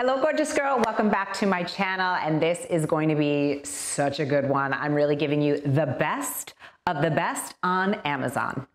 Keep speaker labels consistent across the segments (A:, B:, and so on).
A: Hello, gorgeous girl. Welcome back to my channel. And this is going to be such a good one. I'm really giving you the best of the best on Amazon.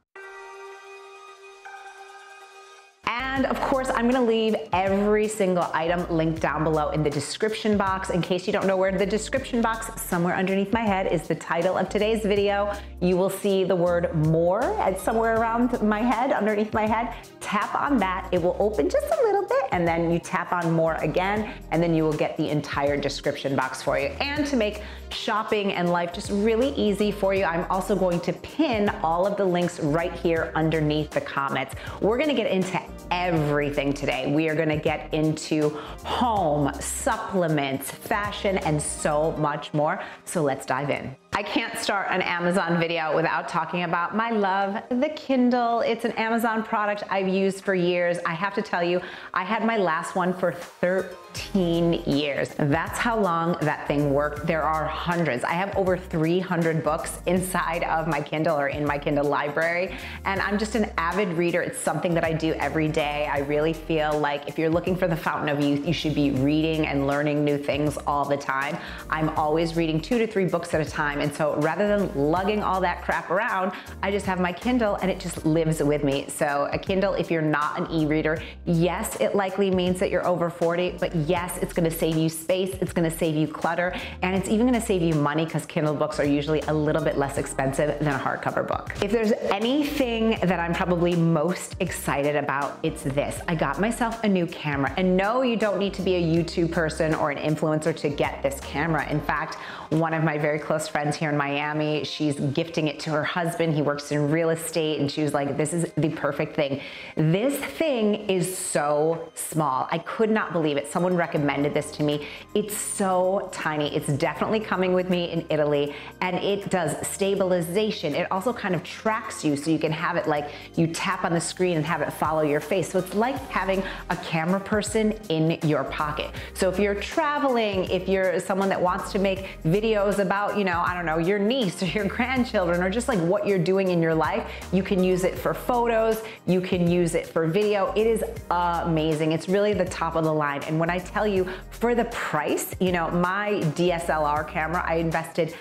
A: And of course, I'm gonna leave every single item linked down below in the description box. In case you don't know where the description box, somewhere underneath my head is the title of today's video. You will see the word more at somewhere around my head, underneath my head. Tap on that, it will open just a little bit, and then you tap on more again, and then you will get the entire description box for you. And to make shopping and life just really easy for you, I'm also going to pin all of the links right here underneath the comments. We're gonna get into everything today. We are gonna get into home, supplements, fashion, and so much more. So let's dive in. I can't start an Amazon video without talking about my love, the Kindle. It's an Amazon product I've used for years. I have to tell you, I had my last one for 13 years. That's how long that thing worked. There are hundreds. I have over 300 books inside of my Kindle or in my Kindle library. And I'm just an avid reader. It's something that I do every day. I really feel like if you're looking for the fountain of youth, you should be reading and learning new things all the time. I'm always reading 2 to 3 books at a time. And so rather than lugging all that crap around, I just have my Kindle and it just lives with me. So a Kindle, if you're not an e-reader, yes, it likely means that you're over 40, but yes, it's gonna save you space, it's gonna save you clutter, and it's even gonna save you money because Kindle books are usually a little bit less expensive than a hardcover book. If there's anything that I'm probably most excited about, it's this. I got myself a new camera, and no, you don't need to be a YouTube person or an influencer to get this camera. In fact, one of my very close friends here in Miami, she's gifting it to her husband. He works in real estate, and she was like, this is the perfect thing. This thing is so small. I could not believe it. Someone recommended this to me. It's so tiny. It's definitely coming with me in Italy, and it does stabilization. It also kind of tracks you, so you can have it like you tap on the screen and have it follow your face. So it's like having a camera person in your pocket. So if you're traveling, if you're someone that wants to make videos about, you know, I don't know, your niece or your grandchildren, or just like what you're doing in your life, you can use it for photos, you can use it for video. It is amazing. It's really the top of the line. And when I tell you, for the price, you know, my DSLR camera, I invested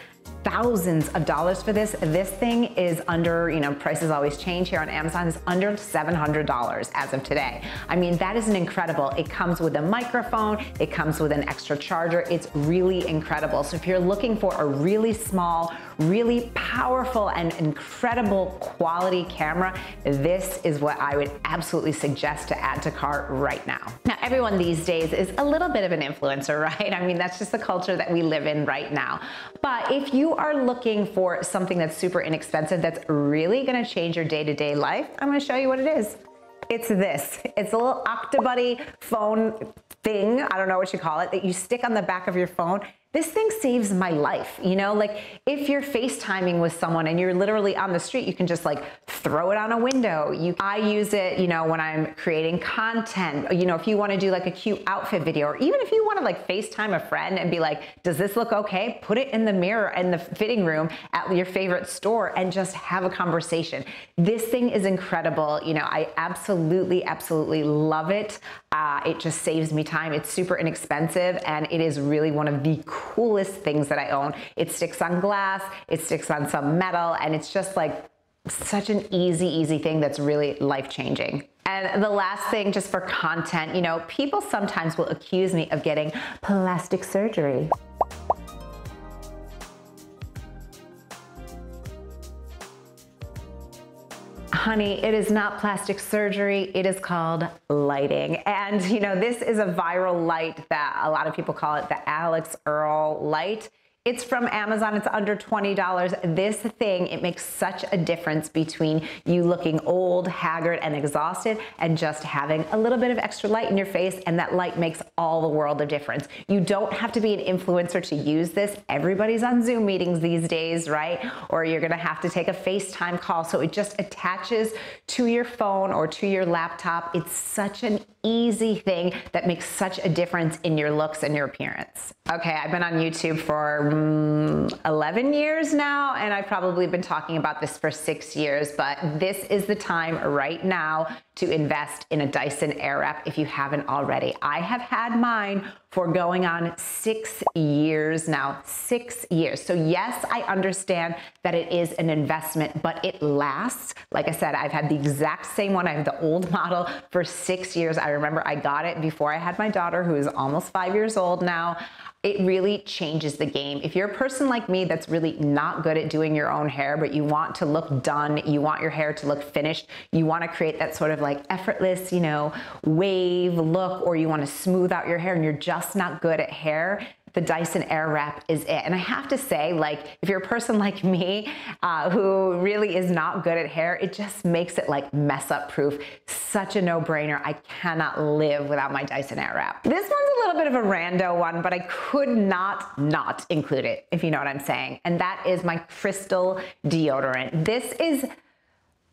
A: thousands of dollars for this. This thing is under, you know, prices always change here on Amazon, is under $700 as of today. I mean, that is an incredible. It comes with a microphone, it comes with an extra charger. It's really incredible. So if you're looking for a really small, really powerful and incredible quality camera, this is what I would absolutely suggest to add to cart right now. Now, everyone these days is a little bit of an influencer, right? I mean, that's just the culture that we live in right now. But if you are looking for something that's super inexpensive, that's really gonna change your day-to-day life, I'm gonna show you what it is. It's this. It's a little Octobuddy phone thing, I don't know what you call it, that you stick on the back of your phone. This thing saves my life, you know, like if you're FaceTiming with someone and you're literally on the street, you can just like throw it on a window. I use it, you know, when I'm creating content, you know, if you want to do like a cute outfit video, or even if you want to like FaceTime a friend and be like, does this look okay? Put it in the mirror in the fitting room at your favorite store and just have a conversation. This thing is incredible. You know, I absolutely, absolutely love it. It just saves me time. It's super inexpensive, and it is really one of the coolest things that I own. It sticks on glass, it sticks on some metal, and it's just like such an easy thing that's really life-changing. And the last thing, just for content, you know, people sometimes will accuse me of getting plastic surgery. Honey, it is not plastic surgery. It is called lighting. And you know, this is a viral light that a lot of people call it the Alex Earl light. It's from Amazon. It's under $20. This thing, it makes such a difference between you looking old, haggard, and exhausted, and just having a little bit of extra light in your face, and that light makes all the world of difference. You don't have to be an influencer to use this. Everybody's on Zoom meetings these days, right? Or you're gonna have to take a FaceTime call, so it just attaches to your phone or to your laptop. It's such an easy thing that makes such a difference in your looks and your appearance. Okay, I've been on YouTube for 11 years now, and I've probably been talking about this for 6 years, but this is the time right now to invest in a Dyson Airwrap if you haven't already. I have had mine for going on 6 years now, 6 years. So yes, I understand that it is an investment, but it lasts. Like I said, I've had the exact same one. I have the old model for 6 years. I remember I got it before I had my daughter, who is almost 5 years old now. It really changes the game. If you're a person like me that's really not good at doing your own hair, but you want to look done, you want your hair to look finished, you want to create that sort of like effortless, wave look, or you want to smooth out your hair and you're just not good at hair, the Dyson Airwrap is it. And I have to say, like, if you're a person like me who really is not good at hair, it just makes it like mess up proof. Such a no-brainer. I cannot live without my Dyson Airwrap. This one's a little bit of a rando one, but I could not include it, if you know what I'm saying. And that is my Crystal deodorant. This is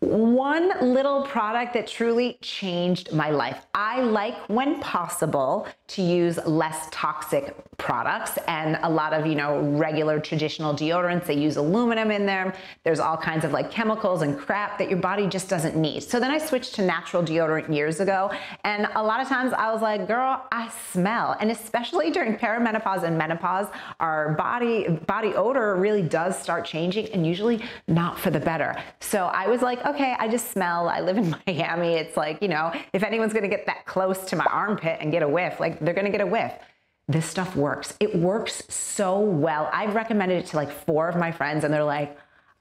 A: one little product that truly changed my life. I like, when possible, to use less toxic products, and a lot of, regular traditional deodorants, they use aluminum in them. There's all kinds of like chemicals and crap that your body just doesn't need. So then I switched to natural deodorant years ago, and a lot of times I was like, girl, I smell. And especially during perimenopause and menopause, our body odor really does start changing, and usually not for the better. So I was like, okay, I just smell. I live in Miami. It's like, if anyone's gonna get that close to my armpit and get a whiff, like they're gonna get a whiff. This stuff works. It works so well. I've recommended it to like 4 of my friends, and they're like,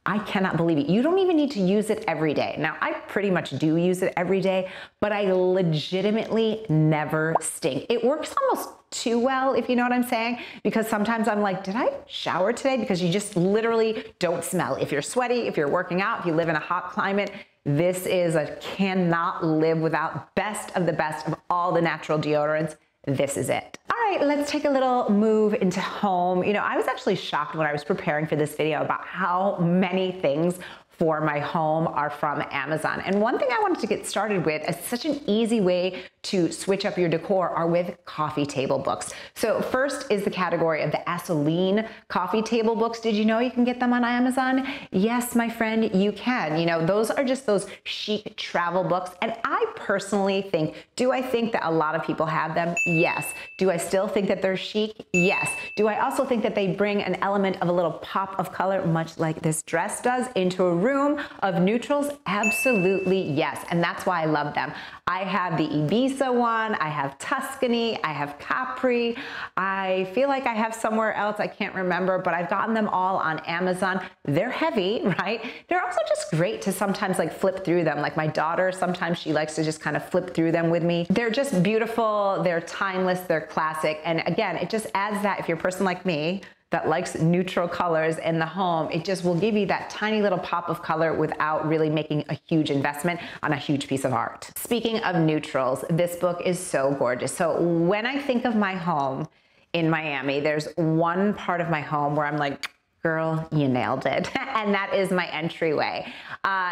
A: I cannot believe it. You don't even need to use it every day. Now, I pretty much do use it every day, but I legitimately never stink. It works almost too well, if you know what I'm saying, because sometimes I'm like, did I shower today? Because you just literally don't smell. If you're sweaty, if you're working out, if you live in a hot climate, this is a cannot live without, best of the best of all the natural deodorants. This is it. All right, let's take a little move into home. I was actually shocked when I was preparing for this video about how many things for my home are from Amazon. And one thing I wanted to get started with, is such an easy way to switch up your decor, are with coffee table books. So first is the category of the Asoline coffee table books. Did you know you can get them on Amazon? Yes, my friend, you can. Those are just those chic travel books. And I personally think, do I think that a lot of people have them? Yes. Do I still think that they're chic? Yes. Do I also think that they bring an element of a little pop of color, much like this dress does, into a room of neutrals? Absolutely yes. And that's why I love them. I have the Ibiza one, I have Tuscany, I have Capri. I feel like I have somewhere else, I can't remember, but I've gotten them all on Amazon. They're heavy, right? They're also just great to sometimes like flip through them. Like my daughter, sometimes she likes to just kind of flip through them with me. They're just beautiful, they're timeless, they're classic. And again, it just adds that, if you're a person like me, that likes neutral colors in the home, it just will give you that tiny little pop of color without really making a huge investment on a huge piece of art. Speaking of neutrals, this book is so gorgeous. So when I think of my home in Miami, there's one part of my home where I'm like, girl, you nailed it. And that is my entryway.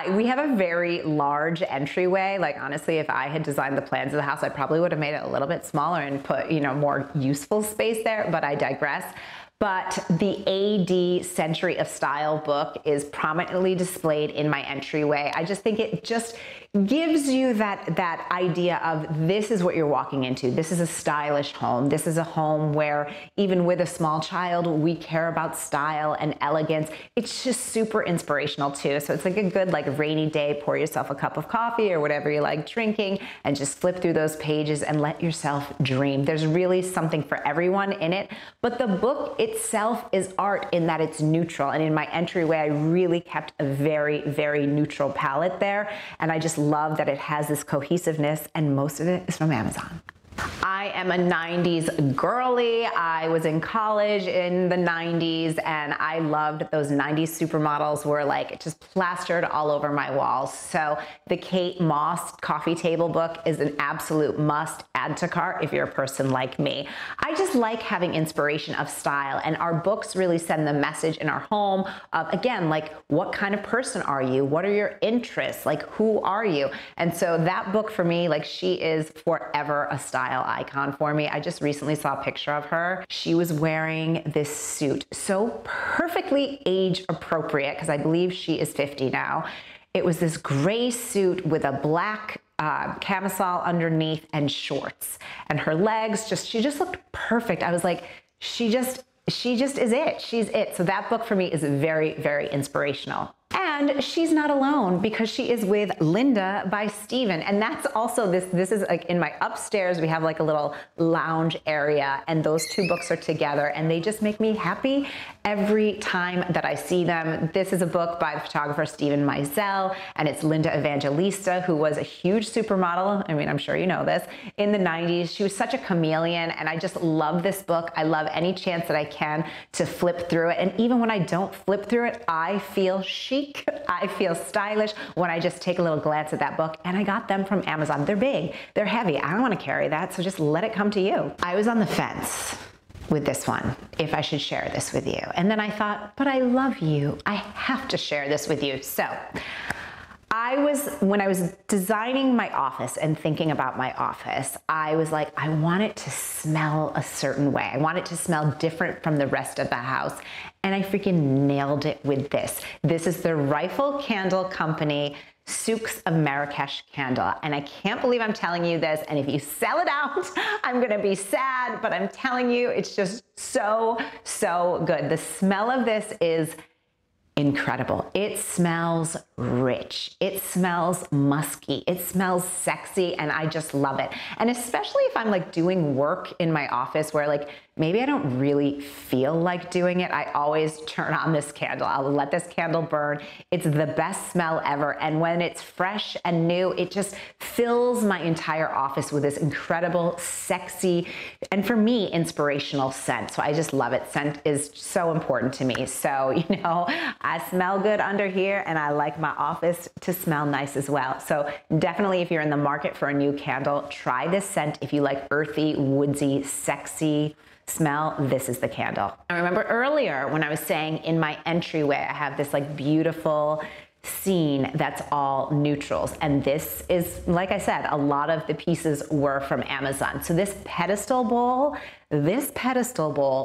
A: We have a very large entryway. Like honestly, if I had designed the plans of the house, I probably would have made it a little bit smaller and put, more useful space there, but I digress. But the AD Century of Style book is prominently displayed in my entryway. I just think it just gives you that idea of, this is what you're walking into. This is a stylish home. This is a home where even with a small child, we care about style and elegance. It's just super inspirational too. So it's like a good like rainy day, pour yourself a cup of coffee or whatever you like drinking and just flip through those pages and let yourself dream. There's really something for everyone in it. But the book itself is art in that it's neutral. And in my entryway, I really kept a very, very neutral palette there. And I just love that it has this cohesiveness, and most of it is from Amazon. I am a 90s girly. I was in college in the 90s, and I loved those 90s supermodels were like just plastered all over my walls. So the Kate Moss coffee table book is an absolute must add to cart if you're a person like me. I just like having inspiration of style, and our books really send the message in our home of, again, like, what kind of person are you? What are your interests? Like, who are you? And so that book for me, like, she is forever a style icon for me. I just recently saw a picture of her. She was wearing this suit, so perfectly age appropriate, because I believe she is 50 now. It was this gray suit with a black camisole underneath and shorts. And her legs, she just looked perfect. I was like, she just is it. She's it. So that book for me is very, very inspirational. And she's not alone because she is with Linda by Steven. And that's also this is like in my upstairs, we have like a little lounge area, and those two books are together, and they just make me happy every time that I see them. This is a book by the photographer Steven Meisel, and it's Linda Evangelista, who was a huge supermodel. I mean, I'm sure you know this, in the 90s. She was such a chameleon, and I just love this book. I love any chance that I can to flip through it. And even when I don't flip through it, I feel chic. I feel stylish when I just take a little glance at that book. And I got them from Amazon. They're big, they're heavy. I don't want to carry that, so just let it come to you. I was on the fence with this one, if I should share this with you. And then I thought, but I love you. I have to share this with you. So when I was designing my office and thinking about my office, I was like, I want it to smell a certain way. I want it to smell different from the rest of the house. And I freaking nailed it with this. This is the Rifle Candle Company Souks of Marrakesh candle. And I can't believe I'm telling you this. And if you sell it out, I'm gonna be sad, but I'm telling you, it's just so, so good. The smell of this is incredible. It smells rich. It smells musky. It smells sexy, and I just love it. And especially if I'm like doing work in my office where like maybe I don't really feel like doing it, I always turn on this candle. I'll let this candle burn. It's the best smell ever. And when it's fresh and new, it just fills my entire office with this incredible, sexy, and for me, inspirational scent. So I just love it. Scent is so important to me. So, you know, I smell good under here, and I like my office to smell nice as well. So definitely, if you're in the market for a new candle, try this scent. If you like earthy, woodsy, sexy smell, this is the candle. I remember earlier when I was saying in my entryway, I have this like beautiful scene that's all neutrals. And this is, like I said, a lot of the pieces were from Amazon. So this pedestal bowl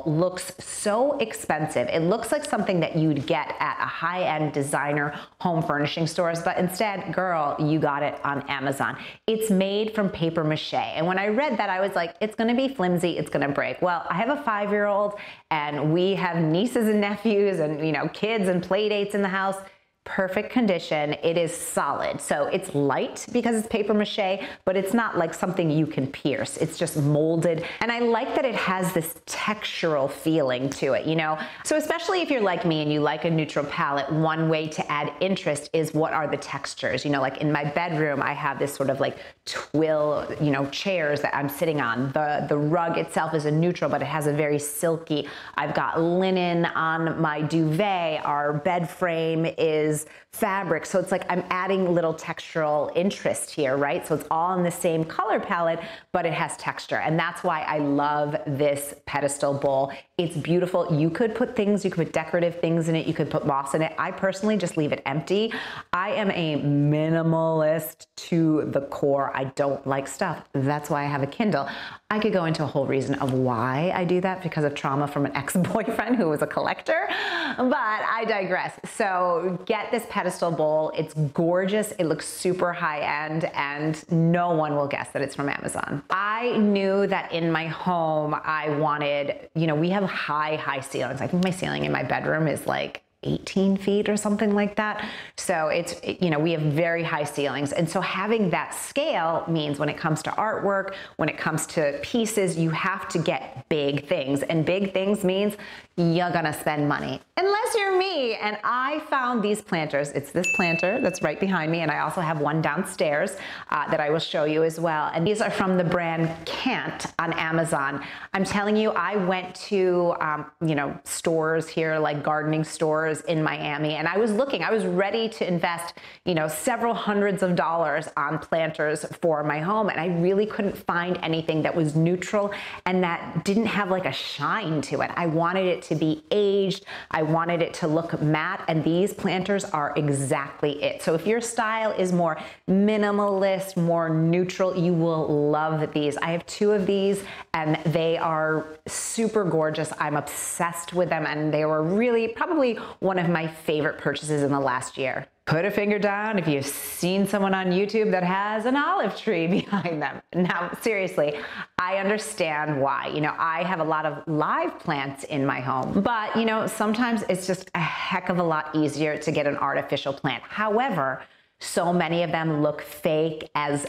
A: looks so expensive. It looks like something that you'd get at a high-end designer home furnishing stores, but instead, girl, you got it on Amazon. It's made from paper mache. And when I read that, I was like, it's gonna be flimsy, it's gonna break. Well, I have a 5-year-old, and we have nieces and nephews and, you know, kids and play dates in the house. Perfect condition. It is solid. So it's light because it's paper mache, but it's not like something you can pierce. It's just molded. And I like that it has this textural feeling to it, you know? So especially if you're like me and you like a neutral palette, one way to add interest is what are the textures? You know, like in my bedroom, I have this sort of like twill, you know, chairs that I'm sitting on. The rug itself is a neutral, but it has a very silky. I've got linen on my duvet. Our bed frame is fabric. So it's like I'm adding little textural interest here, right? So it's all in the same color palette, but it has texture. And that's why I love this pedestal bowl. It's beautiful. You could put things, you could put decorative things in it. You could put moss in it. I personally just leave it empty. I am a minimalist to the core. I don't like stuff. That's why I have a Kindle. I could go into a whole reason of why I do that because of trauma from an ex-boyfriend who was a collector, but I digress. So get this pedestal bowl. It's gorgeous. It looks super high end, and no one will guess that it's from Amazon. I knew that in my home, I wanted, you know, we have high ceilings. I think my ceiling in my bedroom is like 18 feet or something like that. So it's, you know, we have very high ceilings. And so having that scale means when it comes to artwork, when it comes to pieces, you have to get big things. And big things means you're gonna spend money. Unless you're me. And I found these planters. It's this planter that's right behind me. And I also have one downstairs that I will show you as well. And these are from the brand Can't on Amazon. I'm telling you, I went to, you know, stores here, like gardening stores in Miami, and I was looking, I was ready to invest, you know, several hundreds of dollars on planters for my home, and I really couldn't find anything that was neutral and that didn't have like a shine to it. I wanted it to be aged, I wanted it to look matte, and these planters are exactly it. So if your style is more minimalist, more neutral, you will love these. I have 2 of these, and they are super gorgeous. I'm obsessed with them, and they were really probably one of my favorite purchases in the last year. put a finger down if you've seen someone on YouTube that has an olive tree behind them. Now, seriously, I understand why. You know, I have a lot of live plants in my home, but you know, sometimes it's just a heck of a lot easier to get an artificial plant. However, so many of them look fake as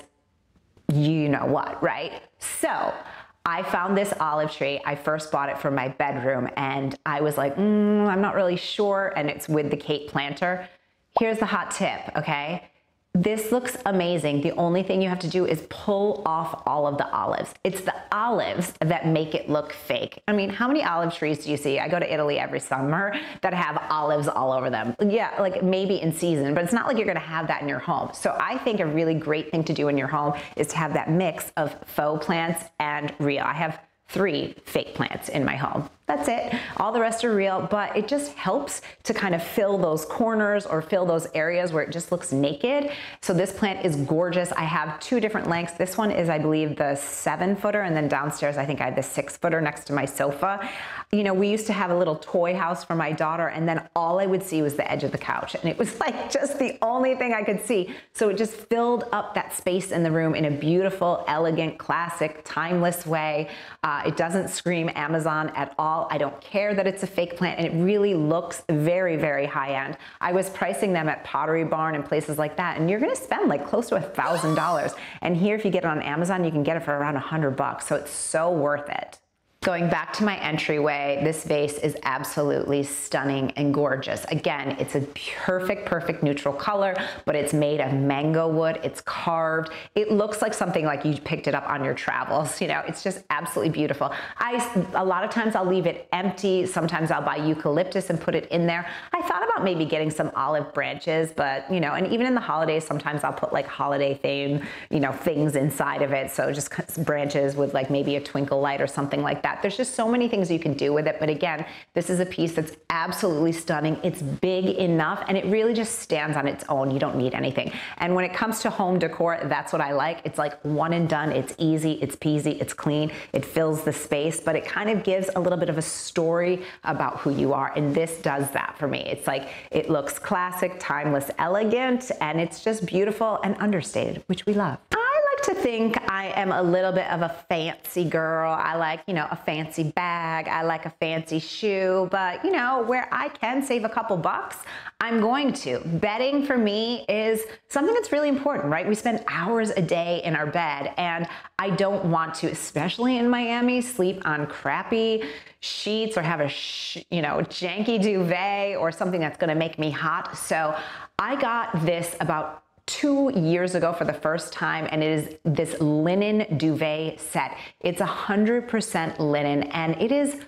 A: you know what, right? So I found this olive tree. I first bought it for my bedroom and I was like, I'm not really sure. And it's with the Cape planter. Here's the hot tip, okay? This looks amazing. The only thing you have to do is pull off all of the olives. It's the olives that make it look fake. I mean, how many olive trees do you see? I go to Italy every summer that have olives all over them. Yeah, like maybe in season, but it's not like you're gonna have that in your home. So I think a really great thing to do in your home is to have that mix of faux plants and real. I have 3 fake plants in my home. That's it. All the rest are real, but it just helps to kind of fill those corners or fill those areas where it just looks naked. So this plant is gorgeous. I have 2 different lengths. This one is, I believe, the 7-footer, and then downstairs, I think I have the 6-footer next to my sofa. You know, we used to have a little toy house for my daughter, and then all I would see was the edge of the couch. And it was like just the only thing I could see. So it just filled up that space in the room in a beautiful, elegant, classic, timeless way. It doesn't scream Amazon at all. I don't care that it's a fake plant, and it really looks very, very high end. I was pricing them at Pottery Barn and places like that, and you're gonna spend like close to $1,000. And here, if you get it on Amazon, you can get it for around $100, so it's so worth it. Going back to my entryway, this vase is absolutely stunning and gorgeous. Again, it's a perfect neutral color, but it's made of mango wood. It's carved. It looks like something like you picked it up on your travels. You know, it's just absolutely beautiful. A lot of times I'll leave it empty. Sometimes I'll buy eucalyptus and put it in there. I thought about maybe getting some olive branches, but you know, and even in the holidays, sometimes I'll put like holiday theme, you know, things inside of it. So just branches with like maybe a twinkle light or something like that. There's just so many things you can do with it. But again, this is a piece that's absolutely stunning. It's big enough and it really just stands on its own. You don't need anything. And when it comes to home decor, that's what I like. It's like one and done. It's easy, it's peasy, it's clean. It fills the space, but it kind of gives a little bit of a story about who you are. And this does that for me. It's like, it looks classic, timeless, elegant, and it's just beautiful and understated, which we love. To think I am a little bit of a fancy girl. I like, you know, a fancy bag. I like a fancy shoe, but you know, where I can save a couple bucks, I'm going to. Bedding for me is something that's really important, right? We spend hours a day in our bed and I don't want to, especially in Miami, sleep on crappy sheets or have a, you know, janky duvet or something that's gonna make me hot. So I got this about 2 years ago for the first time, and it is this linen duvet set. It's 100% linen and it is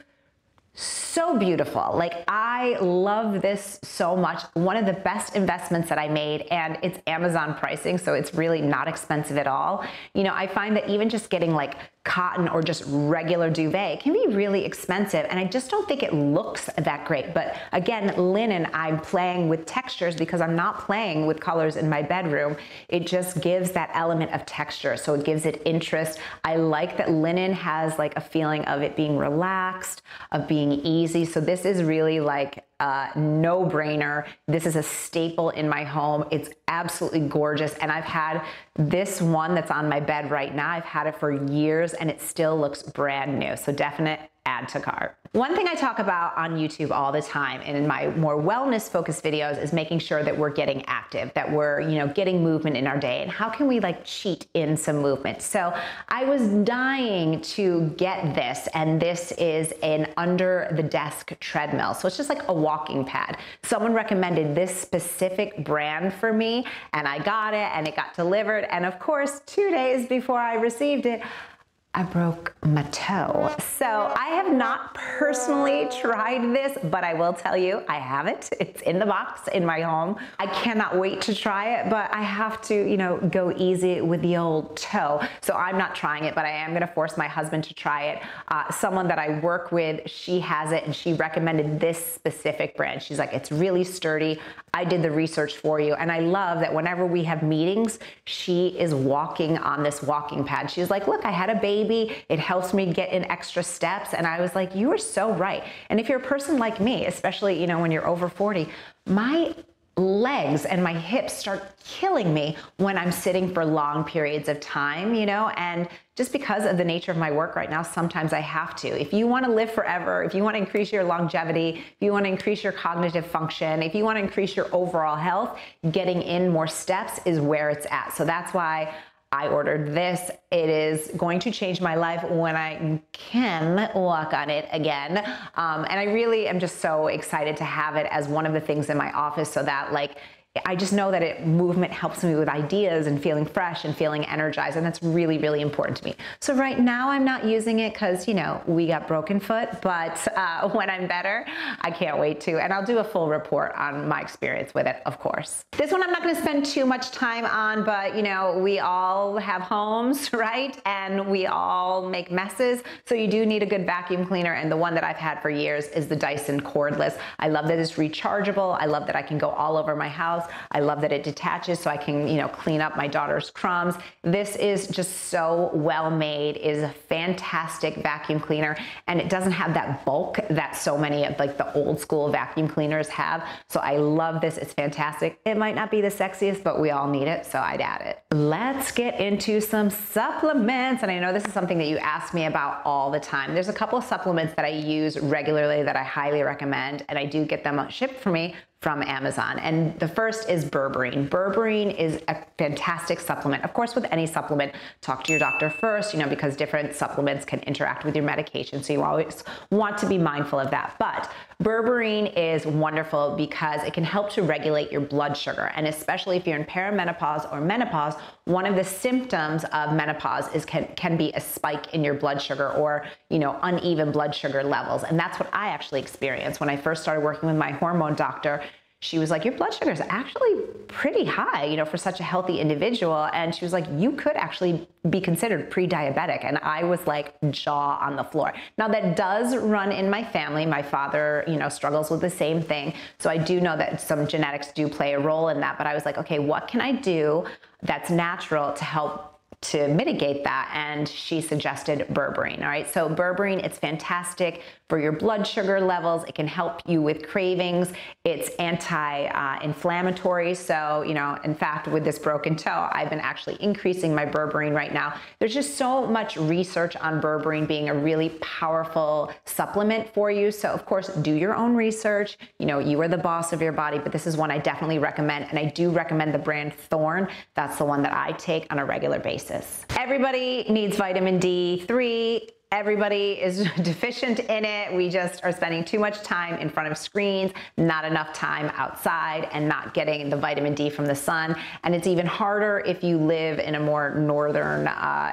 A: so beautiful. Like, I love this so much. One of the best investments that I made, and it's Amazon pricing, so it's really not expensive at all. You know, I find that even just getting like cotton or just regular duvet can be really expensive, and I just don't think it looks that great. But again, linen, I'm playing with textures because I'm not playing with colors in my bedroom. It just gives that element of texture, so it gives it interest. I like that linen has like a feeling of it being relaxed, of being easy. So this is really like a no-brainer. This is a staple in my home. It's absolutely gorgeous. And I've had this one that's on my bed right now. I've had it for years and it still looks brand new. So definite add to cart. One thing I talk about on YouTube all the time and in my more wellness focused videos is making sure that we're getting active, that we're, you know, getting movement in our day, and how can we like cheat in some movement. So I was dying to get this, and this is an under the desk treadmill. So it's just like a walking pad. Someone recommended this specific brand for me and I got it and it got delivered. And of course, 2 days before I received it, I broke my toe. So I have not personally tried this, but I will tell you, I have it. It's in the box in my home. I cannot wait to try it, but I have to, you know, go easy with the old toe. So I'm not trying it, but I am gonna force my husband to try it. Someone that I work with, she has it and she recommended this specific brand. She's like, it's really sturdy. I did the research for you. And I love that whenever we have meetings, she is walking on this walking pad. She's like, look, I had a baby. It helps me get in extra steps. And I was like, you are so right. And if you're a person like me, especially, you know, when you're over 40, my legs and my hips start killing me when I'm sitting for long periods of time, you know, and just because of the nature of my work right now, sometimes I have to. If you want to live forever, if you want to increase your longevity, if you want to increase your cognitive function, if you want to increase your overall health, getting in more steps is where it's at. So that's why I ordered this. It is going to change my life when I can walk on it again. And I really am just so excited to have it as one of the things in my office so that like, I just know that movement helps me with ideas and feeling fresh and feeling energized, and that's really, really important to me. So right now I'm not using it because, you know, we got broken foot, but when I'm better, I can't wait to, and I'll do a full report on my experience with it, of course. This one I'm not gonna spend too much time on, but you know, we all have homes, right? And we all make messes, so you do need a good vacuum cleaner, and the one that I've had for years is the Dyson Cordless. I love that it's rechargeable. I love that I can go all over my house. I love that it detaches so I can, you know, clean up my daughter's crumbs. This is just so well made. It is a fantastic vacuum cleaner, and it doesn't have that bulk that so many of like the old school vacuum cleaners have. So I love this. It's fantastic. It might not be the sexiest, but we all need it, so I'd add it. Let's get into some supplements. And I know this is something that you ask me about all the time. There's a couple of supplements that I use regularly that I highly recommend, and I do get them shipped for me from Amazon. And the first is berberine. Berberine is a fantastic supplement. Of course, with any supplement, talk to your doctor first, you know, because different supplements can interact with your medication. So you always want to be mindful of that. But berberine is wonderful because it can help to regulate your blood sugar. And especially if you're in perimenopause or menopause, one of the symptoms of menopause is can be a spike in your blood sugar or, you know, uneven blood sugar levels. And that's what I actually experienced when I first started working with my hormone doctor. She was like, your blood sugar is actually pretty high, you know, for such a healthy individual. And she was like, you could actually be considered pre-diabetic. And I was like, jaw on the floor. Now that does run in my family. My father, you know, struggles with the same thing. So I do know that some genetics do play a role in that. But I was like, okay, what can I do that's natural to help to mitigate that? And she suggested berberine. All right, so berberine, it's fantastic for your blood sugar levels. It can help you with cravings. It's anti-inflammatory. So, you know, in fact, with this broken toe, I've been actually increasing my berberine right now. There's just so much research on berberine being a really powerful supplement for you. So of course, do your own research. You know, you are the boss of your body, but this is one I definitely recommend. And I do recommend the brand Thorne. That's the one that I take on a regular basis. Everybody needs vitamin D3. Everybody is deficient in it. We just are spending too much time in front of screens, not enough time outside, and not getting the vitamin D from the sun. And it's even harder if you live in a more northern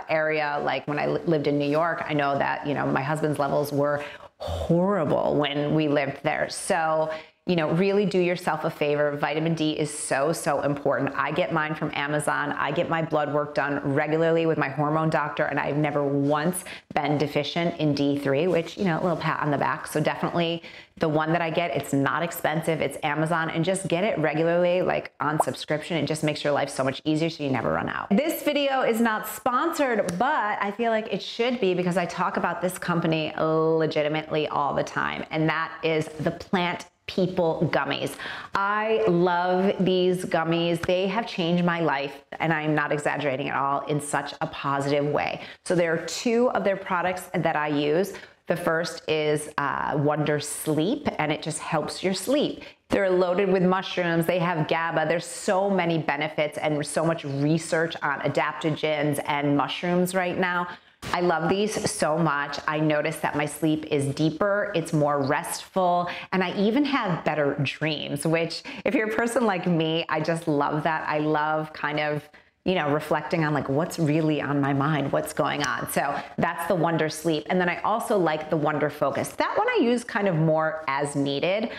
A: area. Like when I lived in New York, I know that, you know, my husband's levels were horrible when we lived there. So, you know, really do yourself a favor. Vitamin D is so, so important. I get mine from Amazon. I get my blood work done regularly with my hormone doctor, and I've never once been deficient in D3, which, you know, a little pat on the back. So definitely the one that I get, it's not expensive. It's Amazon, and just get it regularly, like on subscription. It just makes your life so much easier so you never run out. This video is not sponsored, but I feel like it should be because I talk about this company legitimately all the time, and that is the Plant People gummies. I love these gummies. They have changed my life, and I'm not exaggerating at all, in such a positive way. So there are two of their products that I use. The first is Wonder Sleep, and it just helps your sleep. They're loaded with mushrooms. They have GABA. There's so many benefits and so much research on adaptogens and mushrooms right now. I love these so much. I notice that my sleep is deeper, it's more restful, and I even have better dreams, which if you're a person like me, I just love that. I love kind of, you know, reflecting on like what's really on my mind, what's going on. So that's the Wonder Sleep. And then I also like the Wonder Focus. That one I use kind of more as needed.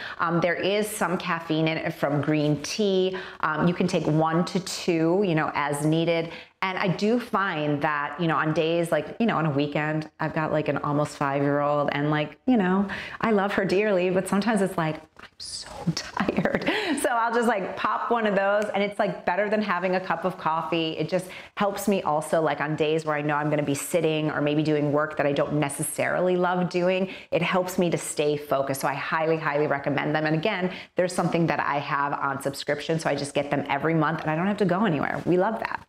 A: There is some caffeine in it from green tea. You can take 1 to 2, you know, as needed. And I do find that, you know, on days like, you know, on a weekend, I've got like an almost 5-year-old, and like, you know, I love her dearly, but sometimes it's like, so tired. So I'll just like pop one of those, and it's like better than having a cup of coffee. It just helps me also, like on days where I know I'm gonna be sitting or maybe doing work that I don't necessarily love doing, it helps me to stay focused. So I highly, highly recommend them. And again, there's something that I have on subscription, so I just get them every month and I don't have to go anywhere. We love that.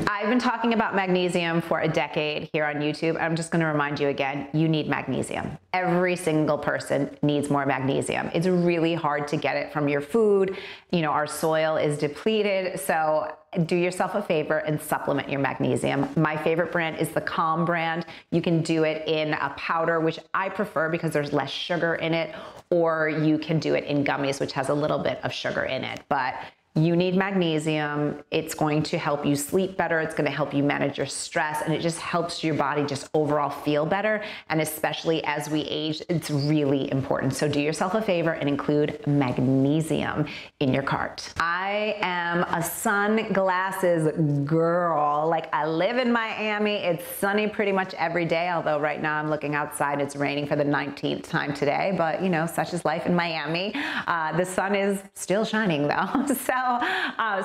A: I've been talking about magnesium for a decade here on YouTube. I'm just gonna remind you again, you need magnesium. Every single person needs more magnesium. It's really hard to get it from your food. You know, our soil is depleted, so do yourself a favor and supplement your magnesium. My favorite brand is the Calm brand. You can do it in a powder, which I prefer because there's less sugar in it, or you can do it in gummies, which has a little bit of sugar in it. But you need magnesium. It's going to help you sleep better. It's going to help you manage your stress, and it just helps your body just overall feel better. And especially as we age, it's really important. So do yourself a favor and include magnesium in your cart. I am a sunglasses girl. Like, I live in Miami. It's sunny pretty much every day, although right now I'm looking outside. It's raining for the 19th time today, but you know, such is life in Miami. The sun is still shining though. So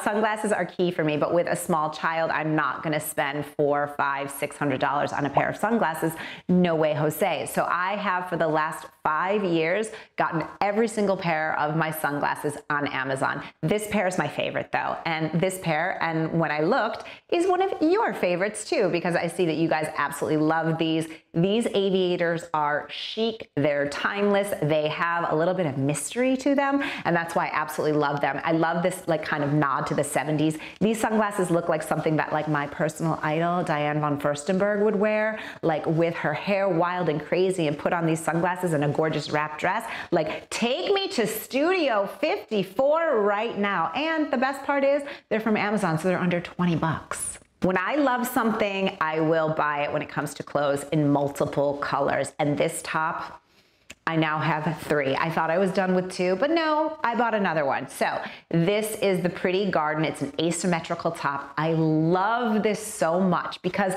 A: sunglasses are key for me, but with a small child, I'm not gonna spend $400, $500, $600 on a pair of sunglasses. No way, Jose. So I have, for the last 5 years, gotten every single pair of my sunglasses on Amazon. This pair is my favorite though. And this pair, and when I looked, is one of your favorites too, because I see that you guys absolutely love these. These aviators are chic, they're timeless, they have a little bit of mystery to them, and that's why I absolutely love them. I love this like kind of nod to the 70s. These sunglasses look like something that like my personal idol, Diane von Furstenberg, would wear, like with her hair wild and crazy and put on these sunglasses and a gorgeous wrap dress. Like, take me to Studio 54 right now. And the best part is they're from Amazon, so they're under 20 bucks. When I love something, I will buy it when it comes to clothes in multiple colors. And this top, I now have 3. I thought I was done with 2, but no, I bought another one. So this is the Pretty Garden. It's an asymmetrical top. I love this so much because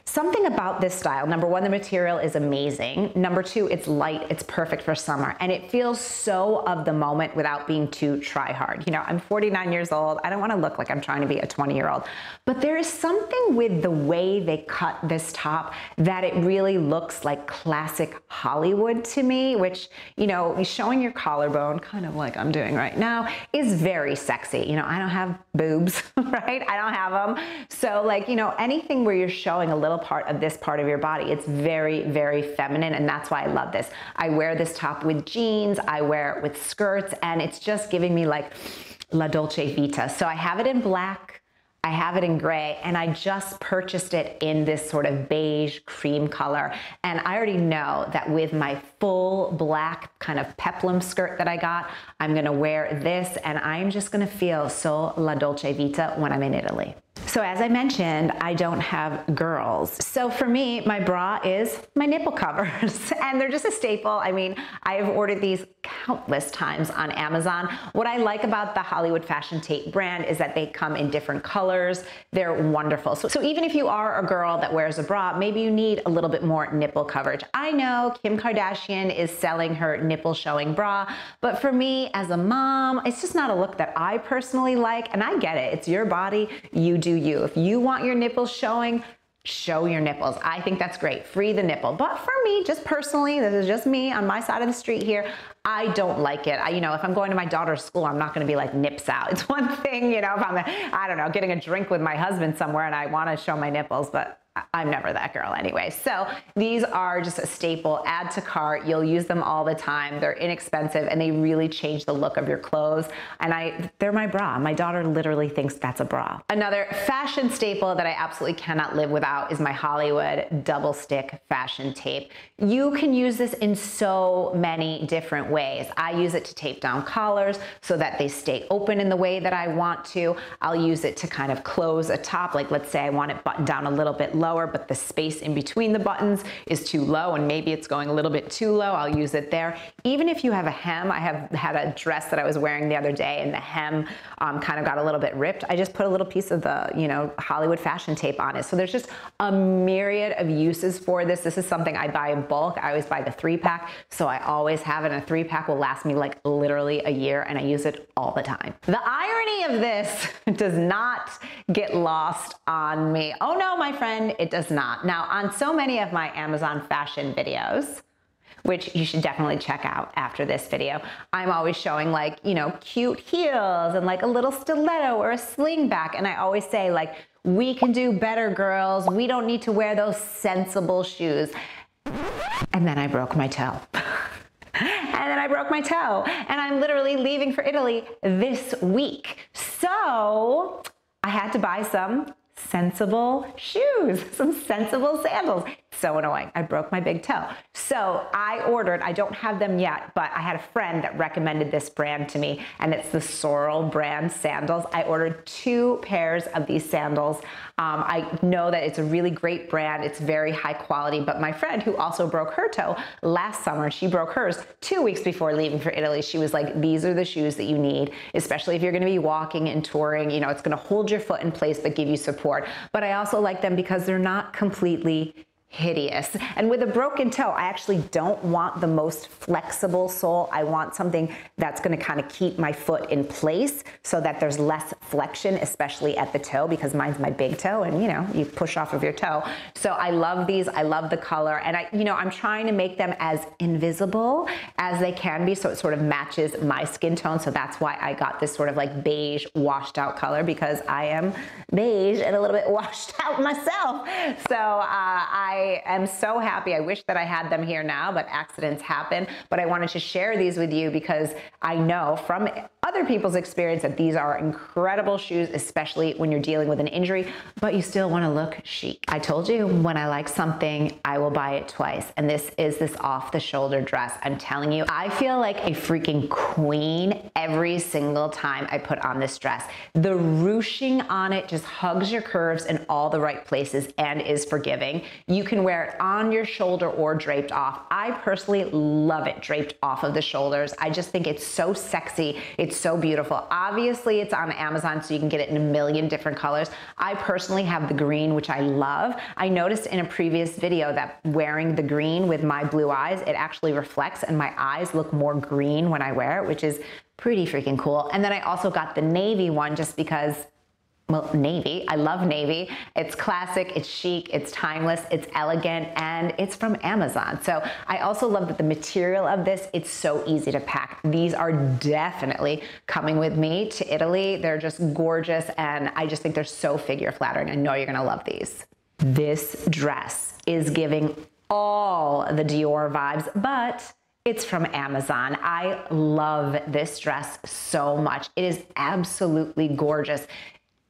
A: something about this style, number one, the material is amazing. Number two, it's light, it's perfect for summer, and it feels so of the moment without being too try hard. You know, I'm 49 years old. I don't want to look like I'm trying to be a 20-year-old, but there is something with the way they cut this top that it really looks like classic Hollywood to me, which, you know, showing your collarbone, kind of like I'm doing right now, is very sexy. You know, I don't have boobs, right? I don't have them. So like, you know, anything where you're showing a little part of this part of your body, it's very, very feminine, and that's why I love this. I wear this top with jeans, I wear it with skirts, and it's just giving me like La Dolce Vita. So I have it in black, I have it in gray, and I just purchased it in this sort of beige cream color. And I already know that with my full black kind of peplum skirt that I got, I'm gonna wear this, and I'm just gonna feel so La Dolce Vita when I'm in Italy. So as I mentioned, I don't have girls. So for me, my bra is my nipple covers, and they're just a staple. I mean, I have ordered these countless times on Amazon. What I like about the Hollywood Fashion Tape brand is that they come in different colors. They're wonderful. So even if you are a girl that wears a bra, maybe you need a little bit more nipple coverage. I know Kim Kardashian is selling her nipple showing bra, but for me as a mom, it's just not a look that I personally like, and I get it. It's your body, you do you. If you want your nipples showing, show your nipples. I think that's great. Free the nipple. But for me, just personally, this is just me on my side of the street here, I don't like it. You know, if I'm going to my daughter's school, I'm not going to be like nips out. It's one thing, you know, if I'm, I don't know, getting a drink with my husband somewhere and I want to show my nipples, but I'm never that girl anyway. So these are just a staple. Add to cart. You'll use them all the time. They're inexpensive and they really change the look of your clothes. And they're my bra. My daughter literally thinks that's a bra. Another fashion staple that I absolutely cannot live without is my Hollywood double stick fashion tape. You can use this in so many different ways. I use it to tape down collars so that they stay open in the way that I want to. I'll use it to kind of close a top. Like let's say I want it buttoned down a little bit lower, but the space in between the buttons is too low, and maybe it's going a little bit too low, I'll use it there. Even if you have a hem, I have had a dress that I was wearing the other day and the hem kind of got a little bit ripped. I just put a little piece of the, you know, Hollywood fashion tape on it. So there's just a myriad of uses for this. This is something I buy in bulk. I always buy the 3-pack, so I always have it. And a 3-pack will last me like literally a year, and I use it all the time. The irony of this does not get lost on me. Oh no, my friend, it does not. Now, on so many of my Amazon fashion videos, which you should definitely check out after this video, I'm always showing like, you know, cute heels and like a little stiletto or a sling back. And I always say like, we can do better, girls. We don't need to wear those sensible shoes. And then I broke my toe. And I'm literally leaving for Italy this week. So I had to buy some sensible shoes, some sensible sandals. So annoying. I broke my big toe. So I ordered, I don't have them yet, but I had a friend that recommended this brand to me, and it's the Sorrel brand sandals. I ordered 2 pairs of these sandals. I know that it's a really great brand. It's very high quality, but my friend who also broke her toe last summer, she broke hers 2 weeks before leaving for Italy. She was like, these are the shoes that you need, especially if you're gonna be walking and touring. You know, it's gonna hold your foot in place, but give you support. But I also like them because they're not completely hideous. And with a broken toe, I actually don't want the most flexible sole. I want something that's going to kind of keep my foot in place so that there's less flexion, especially at the toe, because mine's my big toe and, you know, you push off of your toe. So I love these. I love the color. And I'm trying to make them as invisible as they can be, so it sort of matches my skin tone. So that's why I got this sort of like beige washed out color, because I am beige and a little bit washed out myself. So I am so happy. I wish that I had them here now, but accidents happen. But I wanted to share these with you because I know from other people's experience that these are incredible shoes, especially when you're dealing with an injury, but you still want to look chic. I told you, when I like something, I will buy it twice. And this is this off the shoulder dress. I'm telling you, I feel like a freaking queen every single time I put on this dress. The ruching on it just hugs your curves in all the right places and is forgiving. You can wear it on your shoulder or draped off. I personally love it draped off of the shoulders. I just think it's so sexy. It's so beautiful. Obviously, it's on Amazon, so you can get it in a million different colors. I personally have the green, which I love. I noticed in a previous video that wearing the green with my blue eyes, it actually reflects and my eyes look more green when I wear it, which is pretty freaking cool. And then I also got the navy one just because, well, navy. I love navy. It's classic, it's chic, it's timeless, it's elegant, and it's from Amazon. So I also love that the material of this, it's so easy to pack. These are definitely coming with me to Italy. They're just gorgeous, and I just think they're so figure flattering. I know you're gonna love these. This dress is giving all the Dior vibes, but it's from Amazon. I love this dress so much. It is absolutely gorgeous.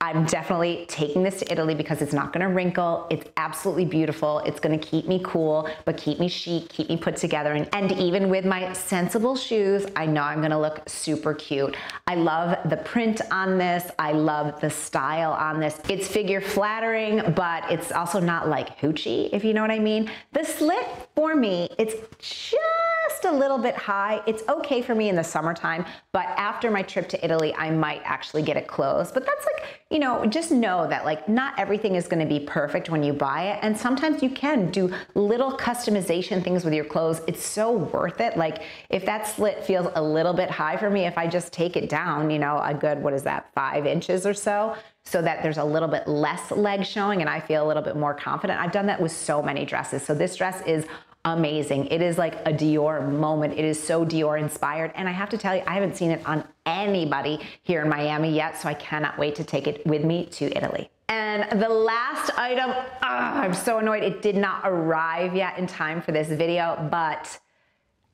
A: I'm definitely taking this to Italy because it's not gonna wrinkle. It's absolutely beautiful. It's gonna keep me cool, but keep me chic, keep me put together. And even with my sensible shoes, I know I'm gonna look super cute. I love the print on this. I love the style on this. It's figure flattering, but it's also not like hoochie, if you know what I mean. The slit for me, it's just a little bit high. It's okay for me in the summertime, but after my trip to Italy, I might actually get it closed. But that's like, you know, just know that like not everything is going to be perfect when you buy it. And sometimes you can do little customization things with your clothes. It's so worth it. Like if that slit feels a little bit high for me, if I just take it down, you know, a good, what is that, 5 inches or so that there's a little bit less leg showing and I feel a little bit more confident. I've done that with so many dresses. So this dress is amazing. It is like a Dior moment. It is so Dior inspired. And I have to tell you, I haven't seen it on anybody here in Miami yet. So I cannot wait to take it with me to Italy. And the last item, I'm so annoyed it did not arrive yet in time for this video, but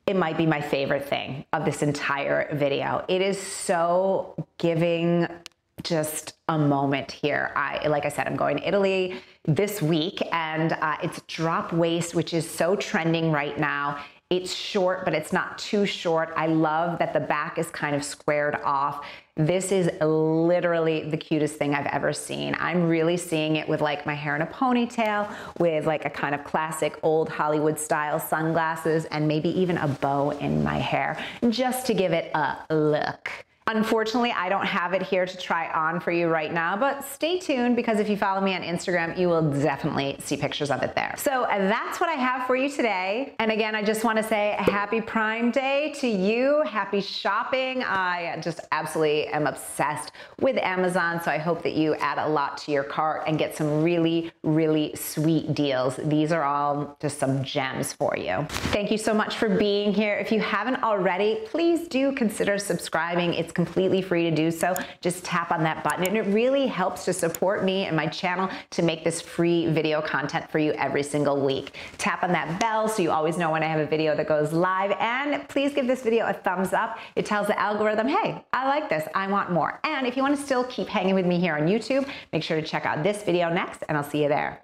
A: it might be my favorite thing of this entire video. It is so giving just a moment here. Like I said, I'm going to Italy this week and it's drop waist, which is so trending right now. It's short, but it's not too short. I love that the back is kind of squared off. This is literally the cutest thing I've ever seen. I'm really seeing it with like my hair in a ponytail, with like a kind of classic old Hollywood style sunglasses, and maybe even a bow in my hair, just to give it a look. Unfortunately, I don't have it here to try on for you right now, but stay tuned, because if you follow me on Instagram, you will definitely see pictures of it there. So that's what I have for you today. And again, I just want to say happy Prime Day to you. Happy shopping. I just absolutely am obsessed with Amazon, so I hope that you add a lot to your cart and get some really, really sweet deals. These are all just some gems for you. Thank you so much for being here. If you haven't already, please do consider subscribing. It's completely free to do so. Just tap on that button, and it really helps to support me and my channel to make this free video content for you every single week. Tap on that bell so you always know when I have a video that goes live, and please give this video a thumbs up. It tells the algorithm, hey, I like this, I want more. And if you want to still keep hanging with me here on YouTube, make sure to check out this video next, and I'll see you there.